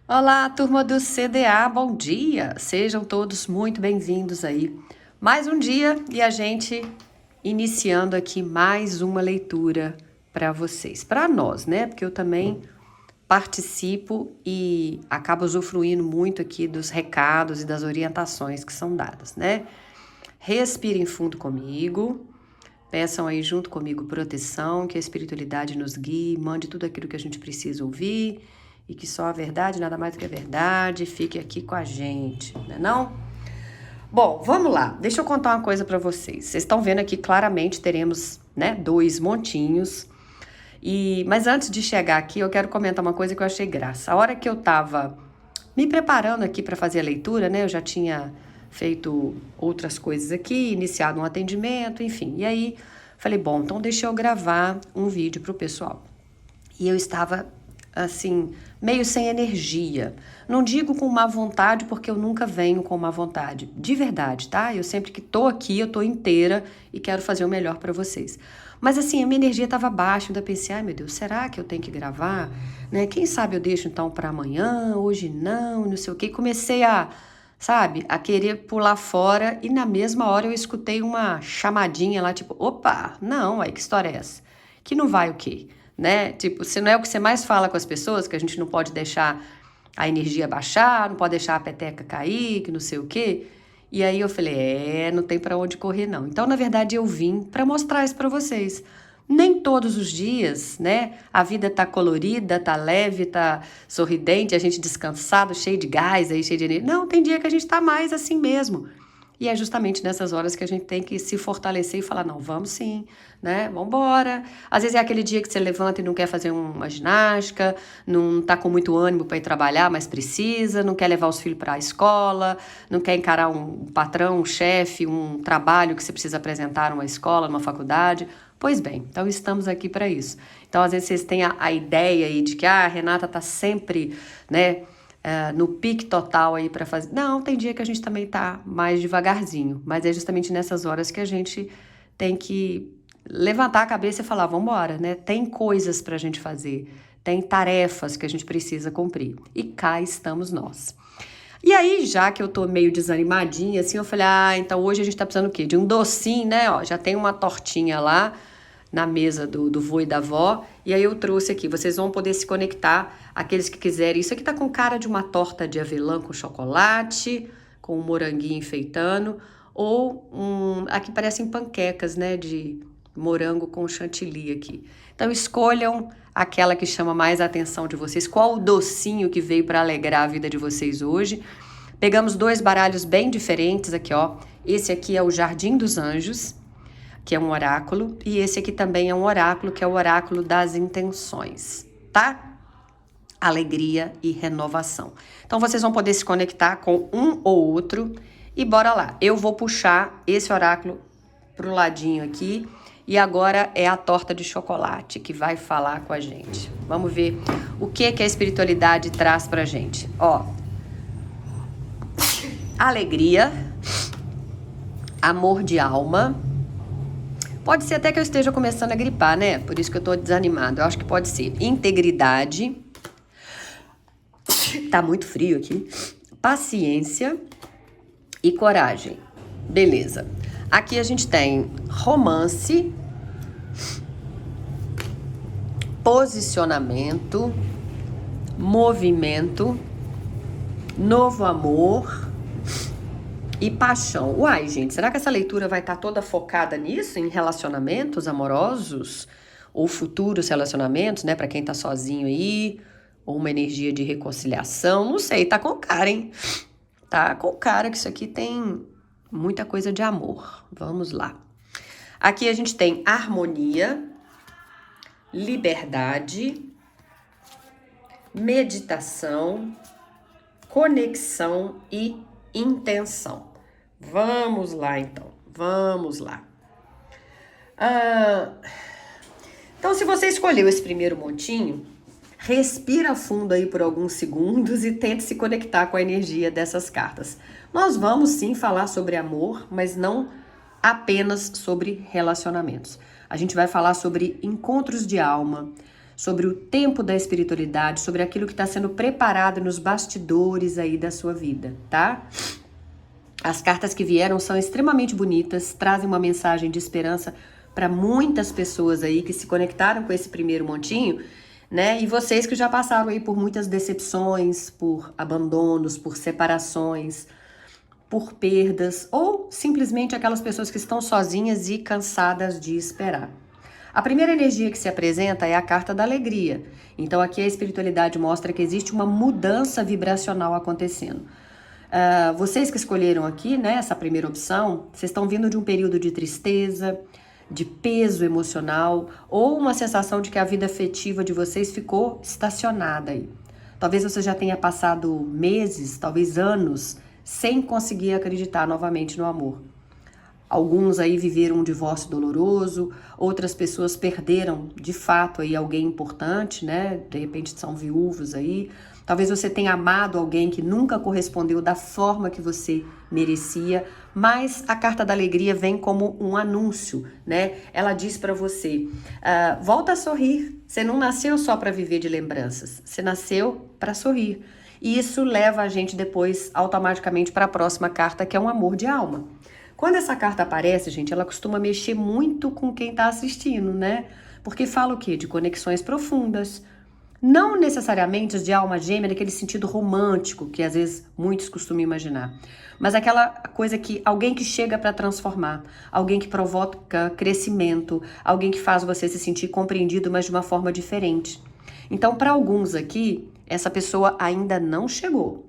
Olá, turma do CDA, bom dia! Sejam todos muito bem-vindos aí. Mais um dia e a gente iniciando aqui mais uma leitura para vocês, para nós, né? Porque eu também participo e acabo usufruindo muito aqui dos recados e das orientações que são dadas, né? Respirem fundo comigo, peçam aí junto comigo proteção, que a espiritualidade nos guie, mande tudo aquilo que a gente precisa ouvir e que só a verdade, nada mais do que a verdade, fique aqui com a gente, né não? Bom, vamos lá. Deixa eu contar uma coisa para vocês. Vocês estão vendo aqui claramente teremos, né, dois montinhos. Mas antes de chegar aqui, eu quero comentar uma coisa que eu achei graça. A hora que eu tava me preparando aqui para fazer a leitura, né, eu já tinha feito outras coisas aqui, iniciado um atendimento, enfim. E aí falei, bom, então deixa eu gravar um vídeo pro pessoal. E eu estava assim, meio sem energia. Não digo com má vontade, porque eu nunca venho com má vontade. De verdade, tá? Eu sempre que tô aqui, eu tô inteira e quero fazer o melhor para vocês. Mas assim, a minha energia estava baixa, eu ainda pensei, ai meu Deus, será que eu tenho que gravar? Né? Quem sabe eu deixo então para amanhã, hoje não sei o quê. Comecei a, sabe, a querer pular fora e na mesma hora eu escutei uma chamadinha lá, tipo, opa, não, aí que história é essa? Que não vai o quê? Né? Tipo, se não é o que você mais fala com as pessoas, que a gente não pode deixar a energia baixar, não pode deixar a peteca cair, que não sei o quê. E aí eu falei, não tem para onde correr não. Então, na verdade, eu vim para mostrar isso para vocês. Nem todos os dias, né? A vida tá colorida, tá leve, tá sorridente, a gente descansado, cheio de gás, aí cheio de energia. Não, tem dia que a gente tá mais assim mesmo. E é justamente nessas horas que a gente tem que se fortalecer e falar, não, vamos sim, né? Vamos embora. Às vezes é aquele dia que você levanta e não quer fazer uma ginástica, não tá com muito ânimo para ir trabalhar, mas precisa, não quer levar os filhos para a escola, não quer encarar um patrão, um chefe, um trabalho que você precisa apresentar numa escola, numa faculdade. Pois bem, então estamos aqui para isso. Então, às vezes vocês têm a ideia aí de que a Renata tá sempre, né? No pique total aí para fazer. Não, tem dia que a gente também tá mais devagarzinho, mas é justamente nessas horas que a gente tem que levantar a cabeça e falar, vamos embora, né? Tem coisas pra gente fazer, tem tarefas que a gente precisa cumprir. E cá estamos nós. E aí, já que eu tô meio desanimadinha, assim, eu falei, então hoje a gente tá precisando o quê? De um docinho, né? Ó, já tem uma tortinha lá na mesa do vô e da vó, e aí eu trouxe aqui, vocês vão poder se conectar, aqueles que quiserem. Isso aqui tá com cara de uma torta de avelã com chocolate, com um moranguinho enfeitando, ou aqui parecem panquecas, né, de morango com chantilly aqui. Então escolham aquela que chama mais a atenção de vocês, qual o docinho que veio para alegrar a vida de vocês hoje. Pegamos dois baralhos bem diferentes aqui, ó. Esse aqui é o Jardim dos Anjos, que é um oráculo, e esse aqui também é um oráculo, que é o oráculo das intenções, tá? Alegria e renovação. Então vocês vão poder se conectar com um ou outro e bora lá. Eu vou puxar esse oráculo pro ladinho aqui e agora é a torta de chocolate que vai falar com a gente. Vamos ver o que a espiritualidade traz pra gente. Ó, alegria, amor de alma. Pode ser até que eu esteja começando a gripar, né? Por isso que eu tô desanimado. Eu acho que pode ser integridade. Tá muito frio aqui. Paciência e coragem. Beleza. Aqui a gente tem romance, posicionamento, movimento, novo amor e paixão. Uai, gente, será que essa leitura vai estar toda focada nisso, em relacionamentos amorosos ou futuros relacionamentos, né, para quem tá sozinho aí, ou uma energia de reconciliação? Não sei, tá com cara, hein? Tá com cara que isso aqui tem muita coisa de amor. Vamos lá. Aqui a gente tem harmonia, liberdade, meditação, conexão e intenção. Vamos lá, então. Vamos lá. Então, se você escolheu esse primeiro montinho, respira fundo aí por alguns segundos e tente se conectar com a energia dessas cartas. Nós vamos sim falar sobre amor, mas não apenas sobre relacionamentos. A gente vai falar sobre encontros de alma, sobre o tempo da espiritualidade, sobre aquilo que está sendo preparado nos bastidores aí da sua vida, tá? As cartas que vieram são extremamente bonitas, trazem uma mensagem de esperança para muitas pessoas aí que se conectaram com esse primeiro montinho, né? E vocês que já passaram aí por muitas decepções, por abandonos, por separações, por perdas, ou simplesmente aquelas pessoas que estão sozinhas e cansadas de esperar. A primeira energia que se apresenta é a carta da alegria. Então aqui a espiritualidade mostra que existe uma mudança vibracional acontecendo. Vocês que escolheram aqui, né, essa primeira opção, vocês estão vindo de um período de tristeza, de peso emocional, ou uma sensação de que a vida afetiva de vocês ficou estacionada aí. Talvez você já tenha passado meses, talvez anos, sem conseguir acreditar novamente no amor. Alguns aí viveram um divórcio doloroso, outras pessoas perderam de fato aí alguém importante, né? De repente são viúvos aí. Talvez você tenha amado alguém que nunca correspondeu da forma que você merecia, mas a carta da alegria vem como um anúncio, né? Ela diz para você, volta a sorrir. Você não nasceu só para viver de lembranças, você nasceu para sorrir. E isso leva a gente depois automaticamente para a próxima carta, que é um amor de alma. Quando essa carta aparece, gente, ela costuma mexer muito com quem está assistindo, né? Porque fala o quê? De conexões profundas. Não necessariamente de alma gêmea, naquele sentido romântico, que às vezes muitos costumam imaginar. Mas aquela coisa que alguém que chega para transformar, alguém que provoca crescimento, alguém que faz você se sentir compreendido, mas de uma forma diferente. Então, para alguns aqui, essa pessoa ainda não chegou.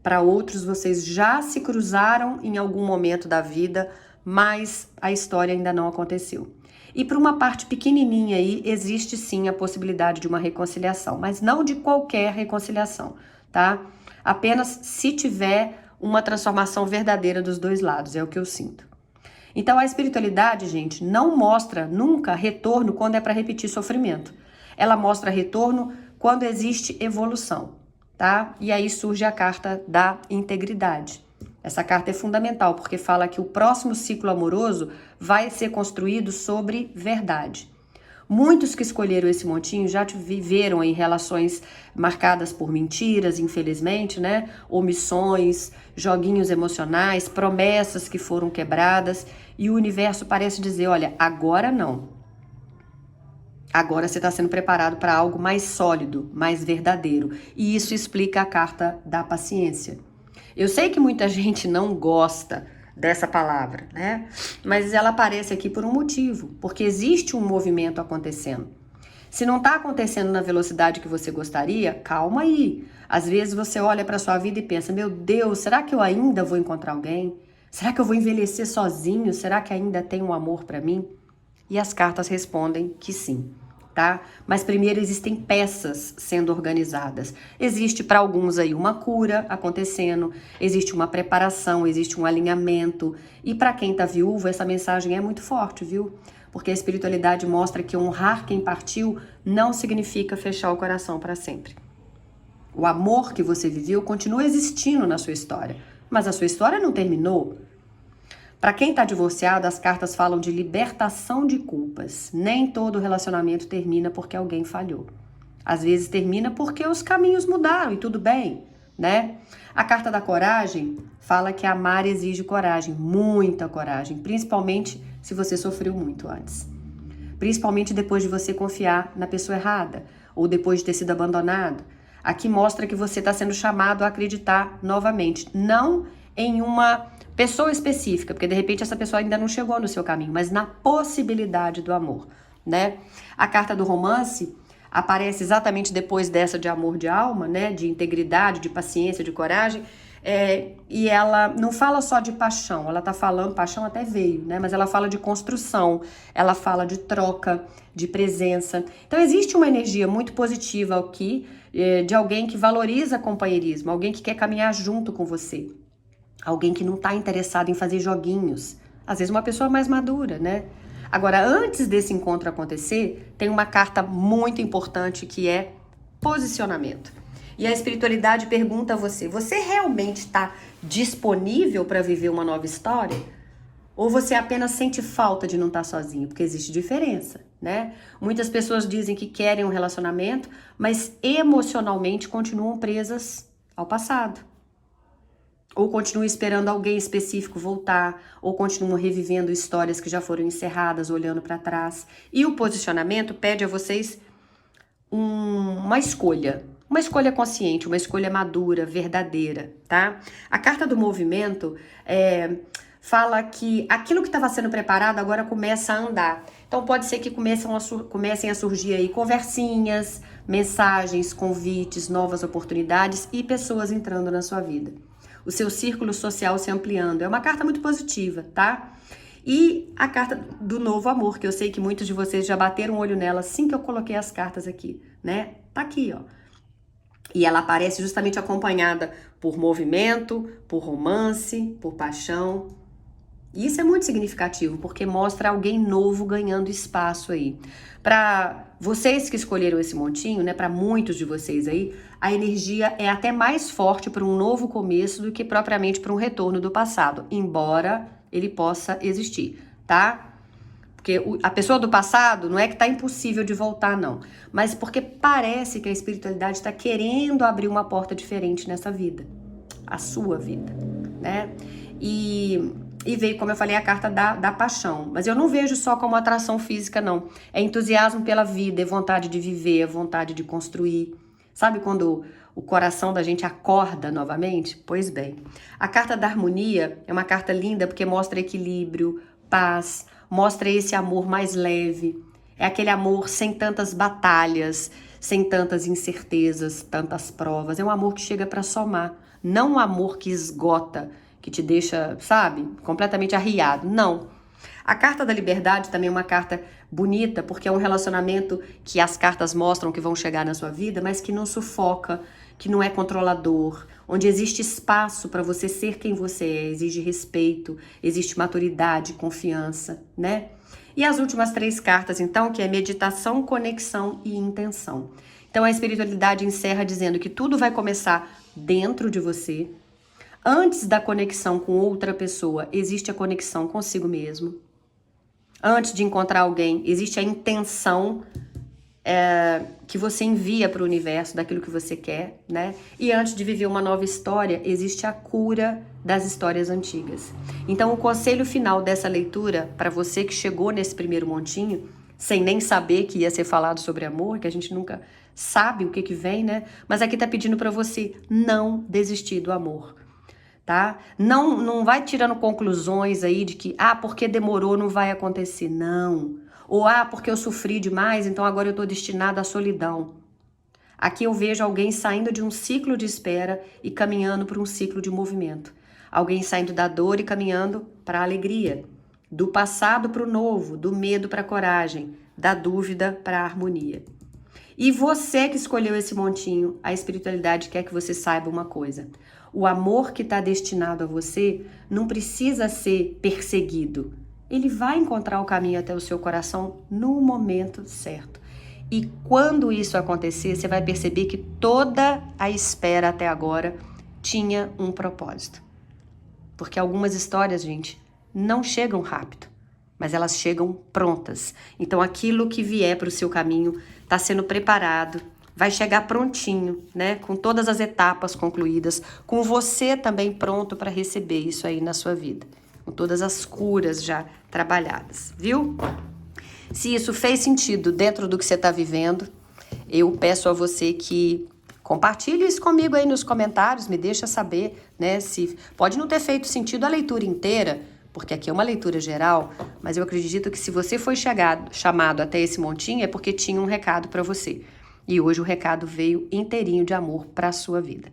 Para outros, vocês já se cruzaram em algum momento da vida, mas a história ainda não aconteceu. E para uma parte pequenininha aí, existe sim a possibilidade de uma reconciliação, mas não de qualquer reconciliação, tá? Apenas se tiver uma transformação verdadeira dos dois lados, é o que eu sinto. Então a espiritualidade, gente, não mostra nunca retorno quando é para repetir sofrimento. Ela mostra retorno quando existe evolução. Tá? E aí surge a carta da integridade. Essa carta é fundamental porque fala que o próximo ciclo amoroso vai ser construído sobre verdade. Muitos que escolheram esse montinho já viveram em relações marcadas por mentiras, infelizmente, né? Omissões, joguinhos emocionais, promessas que foram quebradas e o universo parece dizer, olha, agora não. Agora você está sendo preparado para algo mais sólido, mais verdadeiro. E isso explica a carta da paciência. Eu sei que muita gente não gosta dessa palavra, né? Mas ela aparece aqui por um motivo, porque existe um movimento acontecendo. Se não está acontecendo na velocidade que você gostaria, calma aí. Às vezes você olha para sua vida e pensa, meu Deus, será que eu ainda vou encontrar alguém? Será que eu vou envelhecer sozinho? Será que ainda tem um amor para mim? E as cartas respondem que sim. Tá? Mas primeiro existem peças sendo organizadas. Existe para alguns aí uma cura acontecendo, existe uma preparação, existe um alinhamento. E para quem tá viúvo, essa mensagem é muito forte, viu? Porque a espiritualidade mostra que honrar quem partiu não significa fechar o coração para sempre. O amor que você viveu continua existindo na sua história, mas a sua história não terminou. Para quem está divorciado, as cartas falam de libertação de culpas. Nem todo relacionamento termina porque alguém falhou. Às vezes termina porque os caminhos mudaram e tudo bem, né? A carta da coragem fala que amar exige coragem, muita coragem, principalmente se você sofreu muito antes. Principalmente depois de você confiar na pessoa errada ou depois de ter sido abandonado. Aqui mostra que você está sendo chamado a acreditar novamente, não em uma pessoa específica, porque de repente essa pessoa ainda não chegou no seu caminho, mas na possibilidade do amor, né? A carta do romance aparece exatamente depois dessa de amor de alma, né? De integridade, de paciência, de coragem, e ela não fala só de paixão, ela tá falando, paixão até veio, né? Mas ela fala de construção, ela fala de troca, de presença. Então existe uma energia muito positiva aqui, de alguém que valoriza companheirismo, alguém que quer caminhar junto com você. Alguém que não está interessado em fazer joguinhos. Às vezes uma pessoa mais madura, né? Agora, antes desse encontro acontecer, tem uma carta muito importante que é posicionamento. E a espiritualidade pergunta a você, você realmente está disponível para viver uma nova história? Ou você apenas sente falta de não estar sozinho? Porque existe diferença, né? Muitas pessoas dizem que querem um relacionamento, mas emocionalmente continuam presas ao passado. Ou continuam esperando alguém específico voltar, ou continuam revivendo histórias que já foram encerradas, olhando para trás. E o posicionamento pede a vocês uma escolha consciente, uma escolha madura, verdadeira, tá? A carta do movimento fala que aquilo que estava sendo preparado agora começa a andar. Então pode ser que comecem a surgir aí conversinhas, mensagens, convites, novas oportunidades e pessoas entrando na sua vida. O seu círculo social se ampliando. É uma carta muito positiva, tá? E a carta do novo amor, que eu sei que muitos de vocês já bateram o olho nela assim que eu coloquei as cartas aqui, né? Tá aqui, ó. E ela aparece justamente acompanhada por movimento, por romance, por paixão. E isso é muito significativo, porque mostra alguém novo ganhando espaço aí. Para vocês que escolheram esse montinho, né, para muitos de vocês aí, a energia é até mais forte para um novo começo do que propriamente para um retorno do passado, embora ele possa existir, tá? Porque a pessoa do passado não é que tá impossível de voltar, não. Mas porque parece que a espiritualidade está querendo abrir uma porta diferente nessa vida. A sua vida, né? E veio, como eu falei, a carta da paixão. Mas eu não vejo só como atração física, não. É entusiasmo pela vida, é vontade de viver, é vontade de construir. Sabe quando o coração da gente acorda novamente? Pois bem. A carta da harmonia é uma carta linda porque mostra equilíbrio, paz, mostra esse amor mais leve. É aquele amor sem tantas batalhas, sem tantas incertezas, tantas provas. É um amor que chega para somar, não um amor que esgota, que te deixa, sabe, completamente arriado. Não. A carta da liberdade também é uma carta bonita, porque é um relacionamento que as cartas mostram que vão chegar na sua vida, mas que não sufoca, que não é controlador, onde existe espaço para você ser quem você é, exige respeito, existe maturidade, confiança, né? E as últimas 3 cartas, então, que é meditação, conexão e intenção. Então, a espiritualidade encerra dizendo que tudo vai começar dentro de você. Antes da conexão com outra pessoa, existe a conexão consigo mesmo. Antes de encontrar alguém, existe a intenção que você envia para o universo daquilo que você quer, né? E antes de viver uma nova história, existe a cura das histórias antigas. Então, o conselho final dessa leitura, para você que chegou nesse primeiro montinho, sem nem saber que ia ser falado sobre amor, que a gente nunca sabe o que vem, né? Mas aqui tá pedindo para você não desistir do amor. Tá? Não vai tirando conclusões aí de que, porque demorou não vai acontecer, não. Ou, porque eu sofri demais, então agora eu tô destinada à solidão. Aqui eu vejo alguém saindo de um ciclo de espera e caminhando para um ciclo de movimento. Alguém saindo da dor e caminhando para a alegria. Do passado para o novo, do medo para a coragem, da dúvida para a harmonia. E você que escolheu esse montinho, a espiritualidade quer que você saiba uma coisa. O amor que está destinado a você não precisa ser perseguido. Ele vai encontrar o caminho até o seu coração no momento certo. E quando isso acontecer, você vai perceber que toda a espera até agora tinha um propósito. Porque algumas histórias, gente, não chegam rápido, mas elas chegam prontas. Então aquilo que vier para o seu caminho está sendo preparado, vai chegar prontinho, né? Com todas as etapas concluídas, com você também pronto para receber isso aí na sua vida, com todas as curas já trabalhadas, viu? Se isso fez sentido dentro do que você está vivendo, eu peço a você que compartilhe isso comigo aí nos comentários, me deixa saber, né? Se pode não ter feito sentido a leitura inteira, porque aqui é uma leitura geral, mas eu acredito que se você foi chamado até esse montinho é porque tinha um recado para você. E hoje o recado veio inteirinho de amor para a sua vida.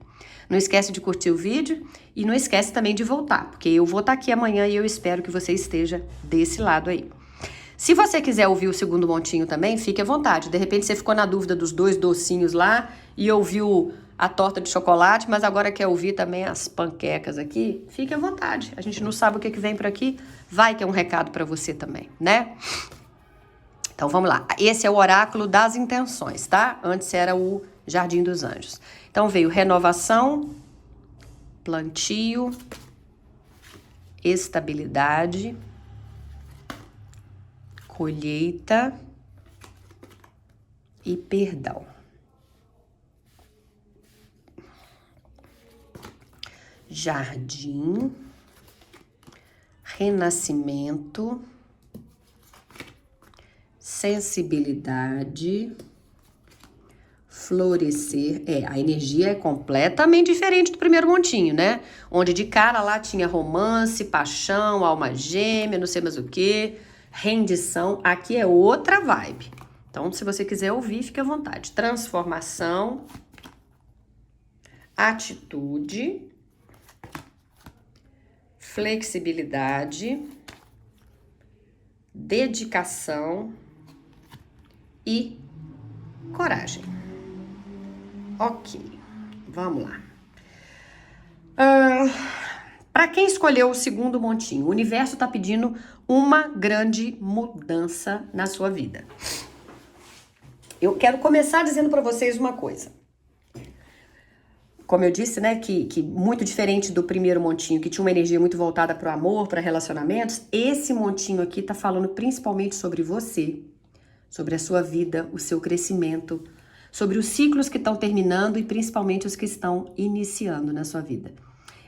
Não esquece de curtir o vídeo e não esquece também de voltar, porque eu vou estar aqui amanhã e eu espero que você esteja desse lado aí. Se você quiser ouvir o segundo montinho também, fique à vontade. De repente você ficou na dúvida dos 2 docinhos lá e ouviu a torta de chocolate, mas agora quer ouvir também as panquecas aqui, fique à vontade. A gente não sabe o que vem por aqui, vai que é um recado para você também, né? Então vamos lá, esse é o oráculo das intenções, tá? Antes era o Jardim dos Anjos. Então veio renovação, plantio, estabilidade, colheita e perdão. Jardim, renascimento, sensibilidade, florescer. A energia é completamente diferente do primeiro montinho, né? Onde de cara lá tinha romance, paixão, alma gêmea, não sei mais o que, rendição. Aqui é outra vibe. Então, se você quiser ouvir, fique à vontade. Transformação, atitude, flexibilidade, dedicação e coragem. Ok, vamos lá. Para quem escolheu o segundo montinho, o universo está pedindo uma grande mudança na sua vida. Eu quero começar dizendo para vocês uma coisa. Como eu disse, né, que muito diferente do primeiro montinho, que tinha uma energia muito voltada para o amor, para relacionamentos, esse montinho aqui tá falando principalmente sobre você, sobre a sua vida, o seu crescimento, sobre os ciclos que estão terminando e principalmente os que estão iniciando na sua vida.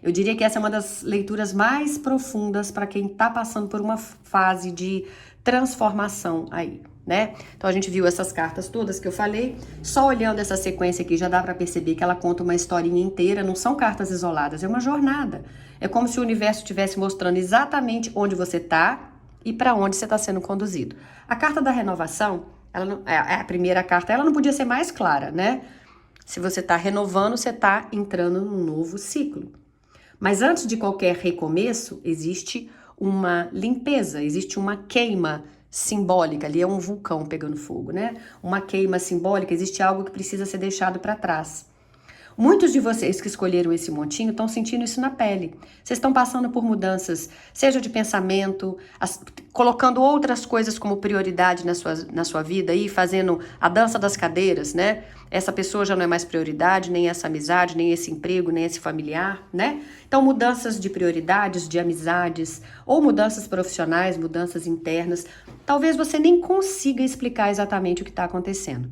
Eu diria que essa é uma das leituras mais profundas para quem tá passando por uma fase de transformação aí, né? Então a gente viu essas cartas todas que eu falei, só olhando essa sequência aqui já dá para perceber que ela conta uma historinha inteira, não são cartas isoladas, é uma jornada. É como se o universo estivesse mostrando exatamente onde você tá e para onde você está sendo conduzido. A carta da renovação, ela não, a primeira carta, ela não podia ser mais clara, né? Se você está renovando, você está entrando num novo ciclo. Mas antes de qualquer recomeço, existe uma limpeza, existe uma queima simbólica, ali é um vulcão pegando fogo, né? Uma queima simbólica, existe algo que precisa ser deixado para trás. Muitos de vocês que escolheram esse montinho estão sentindo isso na pele. Vocês estão passando por mudanças, seja de pensamento, colocando outras coisas como prioridade na sua vida aí, fazendo a dança das cadeiras, né? Essa pessoa já não é mais prioridade, nem essa amizade, nem esse emprego, nem esse familiar, né? Então, mudanças de prioridades, de amizades, ou mudanças profissionais, mudanças internas. Talvez você nem consiga explicar exatamente o que está acontecendo.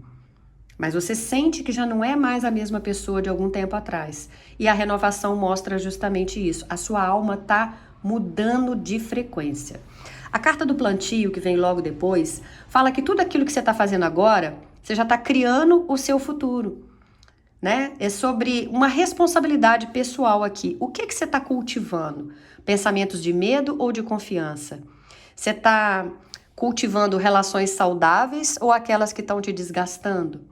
Mas você sente que já não é mais a mesma pessoa de algum tempo atrás. E a renovação mostra justamente isso. A sua alma está mudando de frequência. A carta do plantio, que vem logo depois, fala que tudo aquilo que você está fazendo agora, você já está criando o seu futuro, né? É sobre uma responsabilidade pessoal aqui. O que você está cultivando? Pensamentos de medo ou de confiança? Você está cultivando relações saudáveis ou aquelas que estão te desgastando?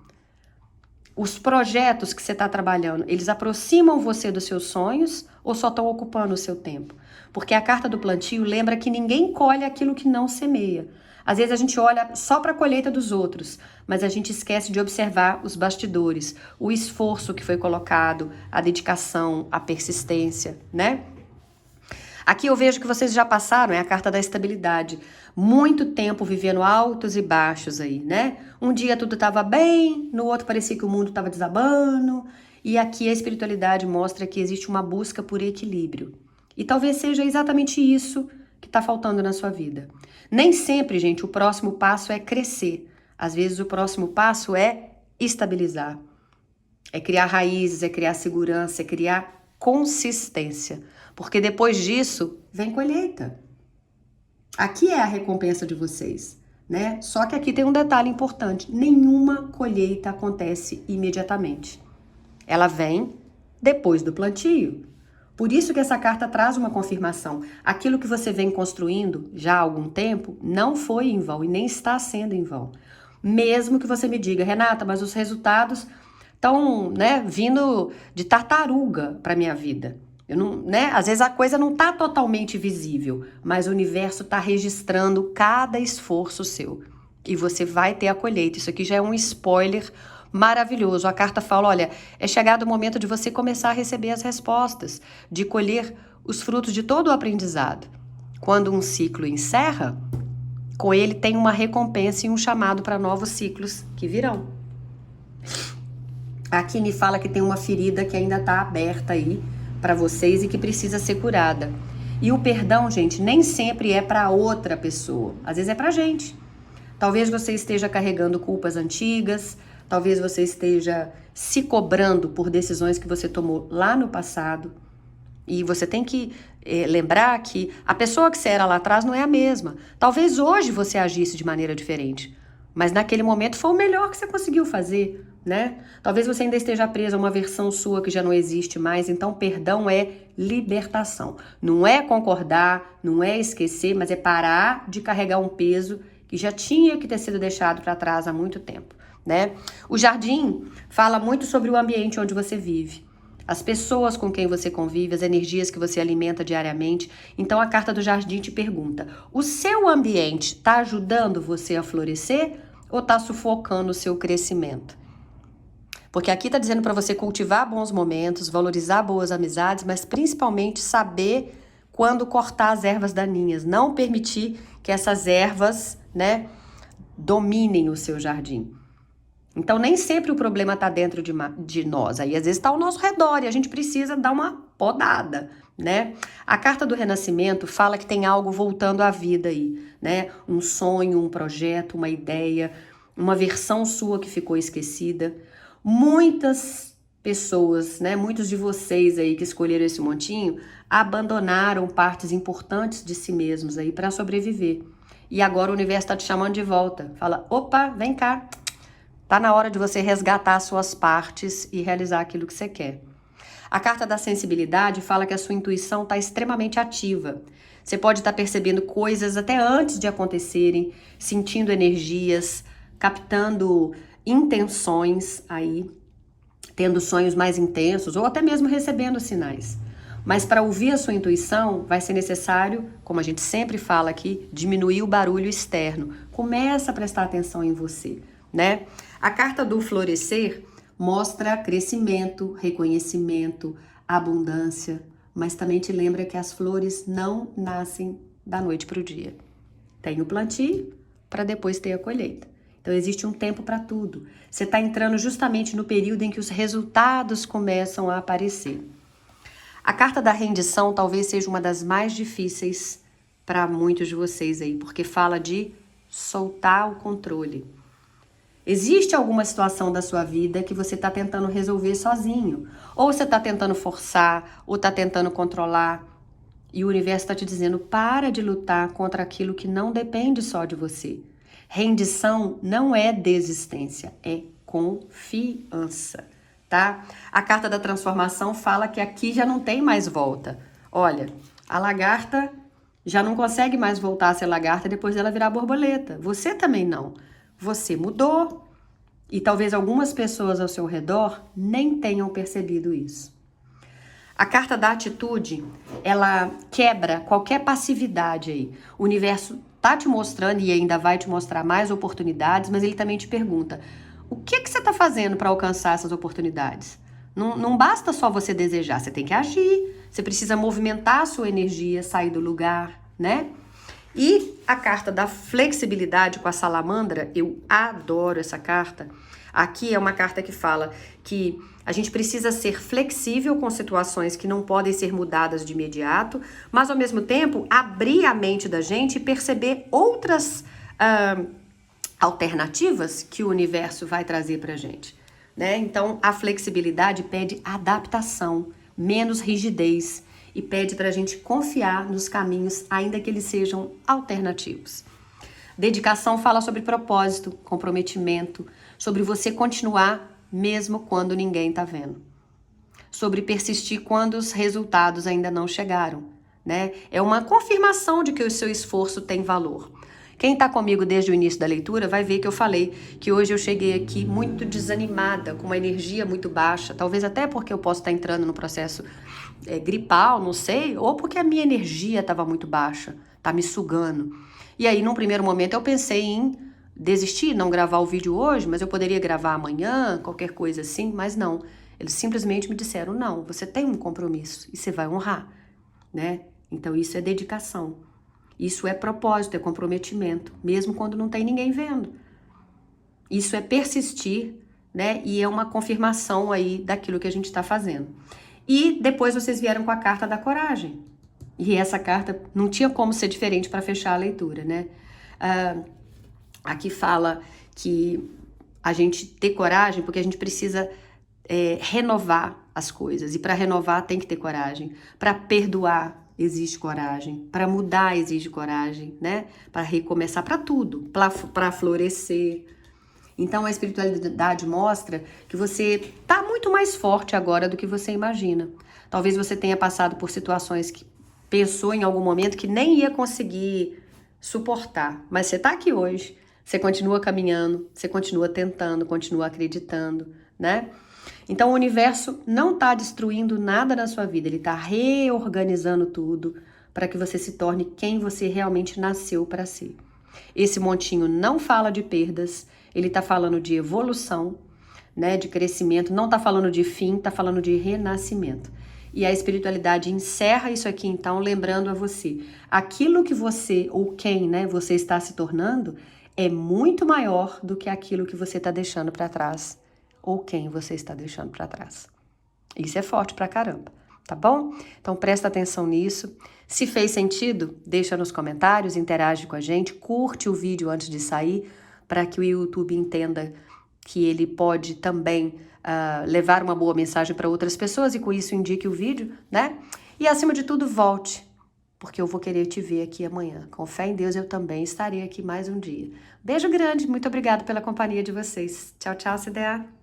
Os projetos que você está trabalhando, eles aproximam você dos seus sonhos ou só estão ocupando o seu tempo? Porque a carta do plantio lembra que ninguém colhe aquilo que não semeia. Às vezes a gente olha só para a colheita dos outros, mas a gente esquece de observar os bastidores, o esforço que foi colocado, a dedicação, a persistência, né? Aqui eu vejo que vocês já passaram, é a carta da estabilidade. Muito tempo vivendo altos e baixos aí, né? Um dia tudo estava bem, no outro parecia que o mundo estava desabando. E aqui a espiritualidade mostra que existe uma busca por equilíbrio. E talvez seja exatamente isso que está faltando na sua vida. Nem sempre, gente, o próximo passo é crescer. Às vezes o próximo passo é estabilizar. É criar raízes, é criar segurança, é criar consistência. Porque depois disso, vem colheita. Aqui é a recompensa de vocês, né? Só que aqui tem um detalhe importante. Nenhuma colheita acontece imediatamente. Ela vem depois do plantio. Por isso que essa carta traz uma confirmação. Aquilo que você vem construindo já há algum tempo não foi em vão e nem está sendo em vão. Mesmo que você me diga, Renata, mas os resultados estão, né, vindo de tartaruga para minha vida. Eu não, né? Às vezes a coisa não está totalmente visível, mas o universo está registrando cada esforço seu. E você vai ter a colheita. Isso aqui já é um spoiler maravilhoso. A carta fala, olha, é chegado o momento de você começar a receber as respostas, de colher os frutos de todo o aprendizado. Quando um ciclo encerra, com ele tem uma recompensa e um chamado para novos ciclos que virão. Aqui me fala que tem uma ferida que ainda está aberta aí para vocês e que precisa ser curada. E o perdão, gente, nem sempre é para outra pessoa. Às vezes é pra gente. Talvez você esteja carregando culpas antigas, talvez você esteja se cobrando por decisões que você tomou lá no passado. E você tem que lembrar que a pessoa que você era lá atrás não é a mesma. Talvez hoje você agisse de maneira diferente, mas naquele momento foi o melhor que você conseguiu fazer, né? Talvez você ainda esteja presa a uma versão sua que já não existe mais, então perdão é libertação. Não é concordar, não é esquecer, mas é parar de carregar um peso que já tinha que ter sido deixado para trás há muito tempo, né? O jardim fala muito sobre o ambiente onde você vive, as pessoas com quem você convive, as energias que você alimenta diariamente. Então a carta do jardim te pergunta: o seu ambiente está ajudando você a florescer ou está sufocando o seu crescimento? Porque aqui está dizendo para você cultivar bons momentos, valorizar boas amizades, mas principalmente saber quando cortar as ervas daninhas, não permitir que essas ervas, né, dominem o seu jardim. Então, nem sempre o problema está dentro de nós. Aí, às vezes, está ao nosso redor e a gente precisa dar uma podada, né? A carta do renascimento fala que tem algo voltando à vida aí, né? Um sonho, um projeto, uma ideia, uma versão sua que ficou esquecida. Muitas pessoas, né? Muitos de vocês aí que escolheram esse montinho abandonaram partes importantes de si mesmos aí para sobreviver. E agora o universo está te chamando de volta. Fala, opa, vem cá. Tá na hora de você resgatar suas partes e realizar aquilo que você quer. A carta da sensibilidade fala que a sua intuição está extremamente ativa. Você pode estar percebendo coisas até antes de acontecerem, sentindo energias, captando intenções aí, tendo sonhos mais intensos ou até mesmo recebendo sinais. Mas para ouvir a sua intuição vai ser necessário, como a gente sempre fala aqui, diminuir o barulho externo. Começa a prestar atenção em você, né? A carta do florescer mostra crescimento, reconhecimento, abundância, mas também te lembra que as flores não nascem da noite para o dia. Tem o plantio para depois ter a colheita. Então existe um tempo para tudo. Você está entrando justamente no período em que os resultados começam a aparecer. A carta da rendição talvez seja uma das mais difíceis para muitos de vocês aí, porque fala de soltar o controle. Existe alguma situação da sua vida que você está tentando resolver sozinho, ou você está tentando forçar, ou está tentando controlar, e o universo está te dizendo: para de lutar contra aquilo que não depende só de você. Rendição não é desistência, é confiança, tá? A carta da transformação fala que aqui já não tem mais volta. Olha, a lagarta já não consegue mais voltar a ser lagarta depois dela virar borboleta. Você também não. Você mudou e talvez algumas pessoas ao seu redor nem tenham percebido isso. A carta da atitude, ela quebra qualquer passividade aí. O universo tá te mostrando e ainda vai te mostrar mais oportunidades, mas ele também te pergunta: o que você tá fazendo para alcançar essas oportunidades? Não basta só você desejar, você tem que agir, você precisa movimentar a sua energia, sair do lugar, né? E a carta da flexibilidade com a salamandra, eu adoro essa carta. Aqui é uma carta que fala que a gente precisa ser flexível com situações que não podem ser mudadas de imediato, mas ao mesmo tempo abrir a mente da gente e perceber outras alternativas que o universo vai trazer pra gente, né? Então a flexibilidade pede adaptação, menos rigidez, e pede para a gente confiar nos caminhos, ainda que eles sejam alternativos. Dedicação fala sobre propósito, comprometimento, sobre você continuar mesmo quando ninguém está vendo. Sobre persistir quando os resultados ainda não chegaram, né? É uma confirmação de que o seu esforço tem valor. Quem está comigo desde o início da leitura vai ver que eu falei que hoje eu cheguei aqui muito desanimada, com uma energia muito baixa, talvez até porque eu posso estar entrando no processo gripal, não sei, ou porque a minha energia estava muito baixa, tá me sugando. E aí, num primeiro momento, eu pensei em desistir, não gravar o vídeo hoje, mas eu poderia gravar amanhã, qualquer coisa assim, mas não. Eles simplesmente me disseram: não, você tem um compromisso e você vai honrar, né? Então isso é dedicação. Isso é propósito, é comprometimento, mesmo quando não tem ninguém vendo. Isso é persistir, né? E é uma confirmação aí daquilo que a gente está fazendo. E depois vocês vieram com a carta da coragem. E essa carta não tinha como ser diferente para fechar a leitura, né? Aqui fala que a gente ter coragem, porque a gente precisa renovar as coisas. E para renovar tem que ter coragem. Para perdoar existe coragem. Para mudar exige coragem, né? Para recomeçar, para tudo. Para florescer. Então a espiritualidade mostra que você tá muito mais forte agora do que você imagina. Talvez você tenha passado por situações que pensou em algum momento que nem ia conseguir suportar, mas você tá aqui hoje, você continua caminhando, você continua tentando, continua acreditando, né? Então o universo não tá destruindo nada na sua vida, ele tá reorganizando tudo para que você se torne quem você realmente nasceu para ser. Esse montinho não fala de perdas, ele está falando de evolução, né, de crescimento, não está falando de fim, está falando de renascimento. E a espiritualidade encerra isso aqui, então, lembrando a você, aquilo que você, ou quem, né, você está se tornando, é muito maior do que aquilo que você está deixando para trás, ou quem você está deixando para trás. Isso é forte pra caramba, tá bom? Então presta atenção nisso. Se fez sentido, deixa nos comentários, interage com a gente, curte o vídeo antes de sair, para que o YouTube entenda que ele pode também levar uma boa mensagem para outras pessoas e com isso indique o vídeo, né? E acima de tudo, volte, porque eu vou querer te ver aqui amanhã. Com fé em Deus, eu também estarei aqui mais um dia. Beijo grande, muito obrigada pela companhia de vocês. Tchau, tchau, CDA.